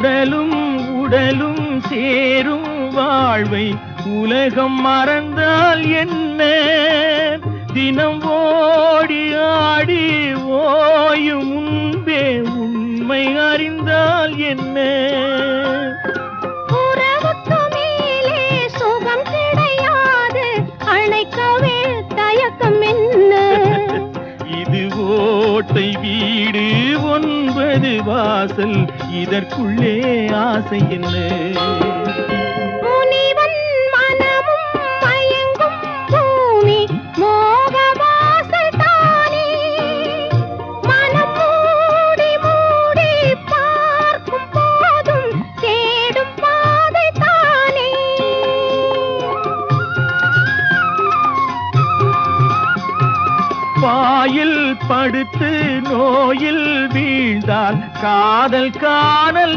உடலும் உடலும் சேரும் வாழ்வை உலகம் மறந்தால் என்ன? தினம் ஓடி ஆடி ஓயும் முன்பே உண்மை அறிந்தால் என்ன? உறவுக்கு மேலே சுகம் கிடையாது, அணைக்கவே தயக்கம் என்ன? இது ஓட்டை வீடு 9 வாசல், இதற்குள்ளே ஆசை என்ன? முனிவன் மனமும் மயங்கும் பூமி மோக வாசல் தானே. மனம் மூடி மூடி பார்க்கும் போதும் தேடும் பாதை தானே. பாயில் படுத்து நோயில் வீழ்ந்தால் காதல் காணல்